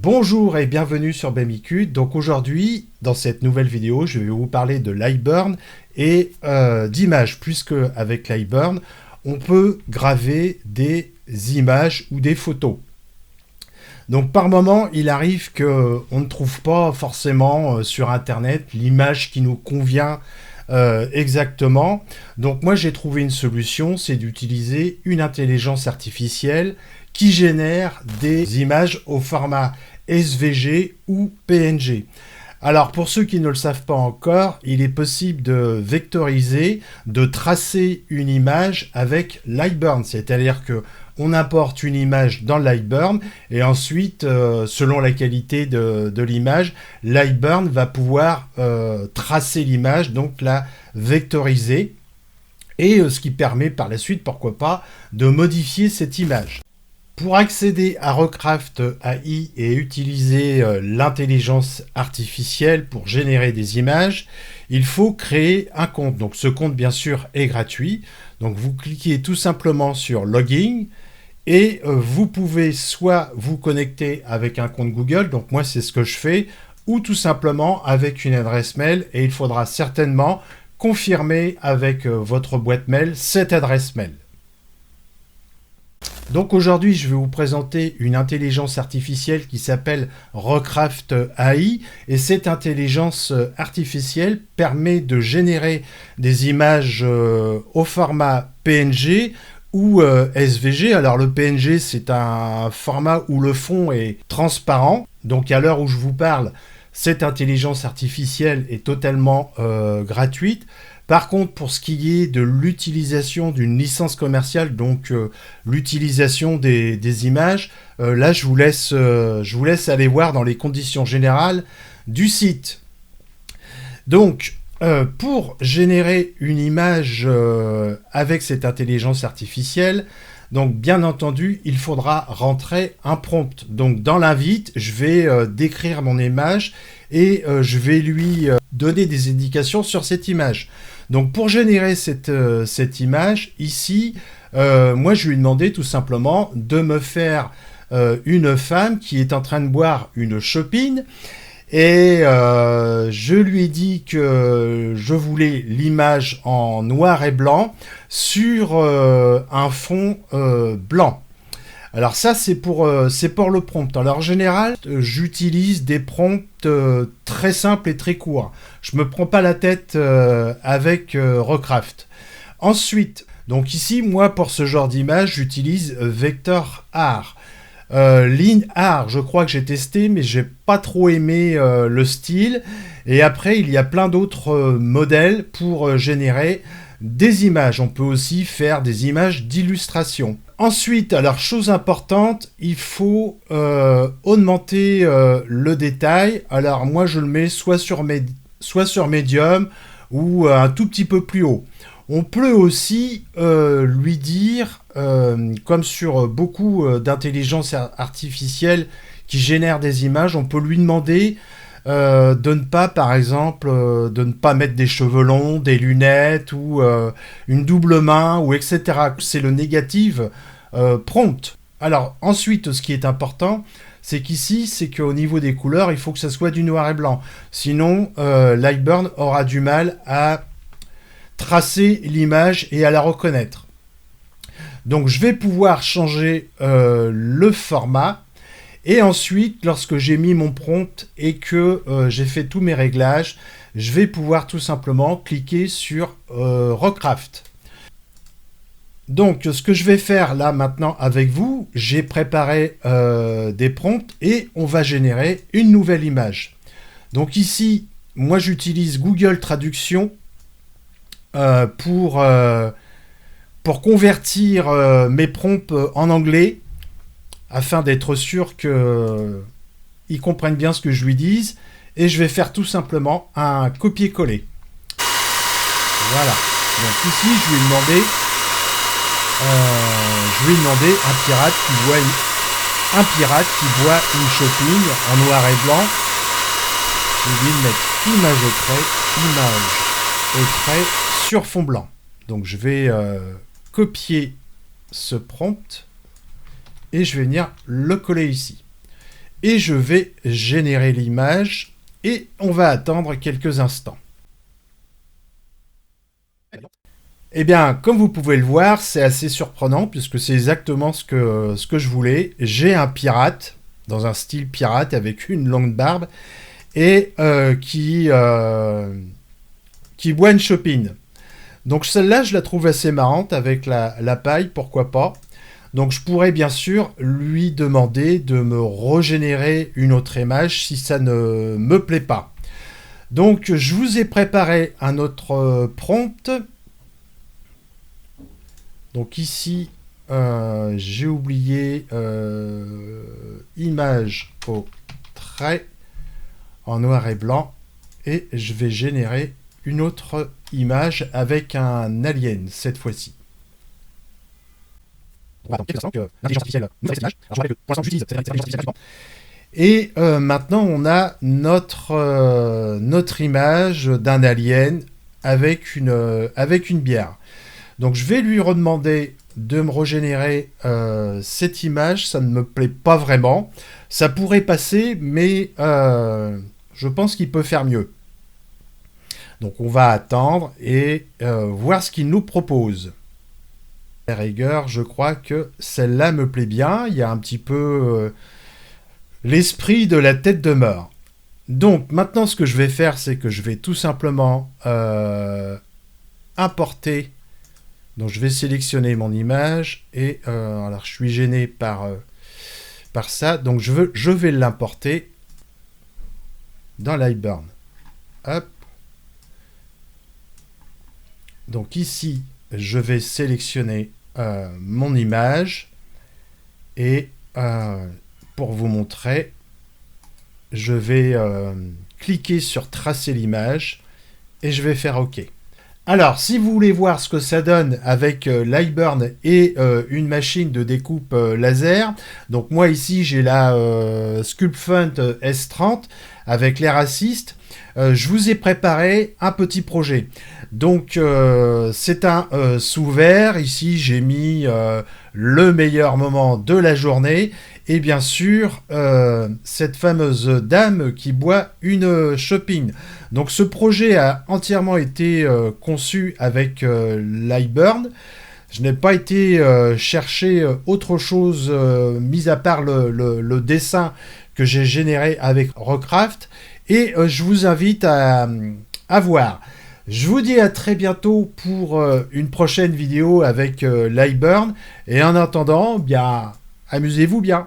Bonjour et bienvenue sur BMIQ. Donc aujourd'hui, dans cette nouvelle vidéo, je vais vous parler de Lightburn et d'images, puisque avec Lightburn, on peut graver des images ou des photos. Donc par moment, il arrive qu'on ne trouve pas forcément sur Internet l'image qui nous convient exactement. Donc moi j'ai trouvé une solution, c'est d'utiliser une intelligence artificielle qui génère des images au format SVG ou PNG. Alors pour ceux qui ne le savent pas encore, il est possible de vectoriser, de tracer une image avec Lightburn, c'est-à-dire que on importe une image dans Lightburn et ensuite, selon la qualité de l'image, Lightburn va pouvoir tracer l'image, donc la vectoriser, et ce qui permet par la suite, pourquoi pas, de modifier cette image. Pour accéder à Recraft AI et utiliser l'intelligence artificielle pour générer des images, il faut créer un compte. Donc ce compte, bien sûr, est gratuit. Donc vous cliquez tout simplement sur Login et vous pouvez soit vous connecter avec un compte Google, donc moi c'est ce que je fais, ou tout simplement avec une adresse mail, et il faudra certainement confirmer avec votre boîte mail cette adresse mail. Donc aujourd'hui, je vais vous présenter une intelligence artificielle qui s'appelle Recraft AI, et cette intelligence artificielle permet de générer des images au format PNG ou SVG. Alors le PNG, c'est un format où le fond est transparent. Donc à l'heure où je vous parle, cette intelligence artificielle est totalement gratuite. Par contre, pour ce qui est de l'utilisation d'une licence commerciale, donc l'utilisation des images, là je vous laisse aller voir dans les conditions générales du site. Donc, pour générer une image avec cette intelligence artificielle, donc bien entendu, il faudra rentrer un prompt. Donc dans l'invite, je vais décrire mon image et je vais lui donner des indications sur cette image. Donc pour générer cette image, ici, moi je lui ai demandé tout simplement de me faire une femme qui est en train de boire une chopine. Et je lui ai dit que je voulais l'image en noir et blanc sur un fond blanc. Alors ça, c'est pour le prompt. Alors en général, j'utilise des prompts très simples et très courts. Je me prends pas la tête avec Recraft. Ensuite, donc ici, moi, pour ce genre d'image, j'utilise VectorArt. LinArt, je crois que j'ai testé, mais j'ai pas trop aimé le style. Et après, il y a plein d'autres modèles pour générer des images. On peut aussi faire des images d'illustration. Ensuite, alors chose importante, il faut augmenter le détail. Alors moi, je le mets soit sur Medium ou un tout petit peu plus haut. On peut aussi lui dire, comme sur beaucoup d'intelligence artificielle qui génèrent des images, on peut lui demander de ne pas, par exemple, de ne pas mettre des cheveux longs, des lunettes ou une double main, ou etc. C'est le négative prompt. Alors ensuite, ce qui est important, c'est qu'ici, c'est qu'au niveau des couleurs, il faut que ça soit du noir et blanc. Sinon, Lightburn aura du mal à tracer l'image et à la reconnaître. Donc je vais pouvoir changer le format, et ensuite lorsque j'ai mis mon prompt et que j'ai fait tous mes réglages, je vais pouvoir tout simplement cliquer sur Recraft. Donc ce que je vais faire là maintenant avec vous, j'ai préparé des prompts et on va générer une nouvelle image. Donc ici, moi j'utilise Google Traduction pour convertir mes prompts en anglais afin d'être sûr qu'ils comprennent bien ce que je lui dis, et je vais faire tout simplement un copier-coller. Voilà. Donc ici, je lui ai demandé un pirate qui boit une chopine en noir et blanc. Je vais lui mettre image au trait sur fond blanc. Donc je vais copier ce prompt et je vais venir le coller ici. et je vais générer l'image et on va attendre quelques instants. Eh bien, comme vous pouvez le voir, c'est assez surprenant puisque c'est exactement ce que je voulais. J'ai un pirate, dans un style pirate avec une longue barbe et qui boit une chopine. Donc celle-là, je la trouve assez marrante avec la paille, pourquoi pas. Donc je pourrais bien sûr lui demander de me régénérer une autre image si ça ne me plaît pas. Donc je vous ai préparé un autre prompt. Donc ici, j'ai oublié image au trait en noir et blanc et je vais générer une autre image avec un alien cette fois-ci. Et maintenant, on a notre image d'un alien avec une bière. Donc, je vais lui redemander de me régénérer cette image. Ça ne me plaît pas vraiment. Ça pourrait passer, mais je pense qu'il peut faire mieux. Donc, on va attendre et voir ce qu'il nous propose. À la rigueur, je crois que celle-là me plaît bien. Il y a un petit peu l'esprit de la tête de mort. Donc, maintenant, ce que je vais faire, c'est que je vais tout simplement importer. Donc, je vais sélectionner mon image. Et alors, je suis gêné par ça. Donc, je vais l'importer dans Lightburn. Hop. Donc, ici, je vais sélectionner mon image et pour vous montrer, je vais cliquer sur tracer l'image et je vais faire OK. Alors, si vous voulez voir ce que ça donne avec Lightburn et une machine de découpe laser, donc moi ici j'ai la Sculptfunt S30 avec l'air assist. Je vous ai préparé un petit projet. Donc c'est un sous verre. Ici j'ai mis le meilleur moment de la journée et bien sûr cette fameuse dame qui boit une chopine. Donc ce projet a entièrement été conçu avec Lightburn. Je n'ai pas été chercher autre chose mis à part le dessin que j'ai généré avec Rockcraft. Et je vous invite à voir. Je vous dis à très bientôt pour une prochaine vidéo avec Lightburn. Et en attendant, bien, amusez-vous bien.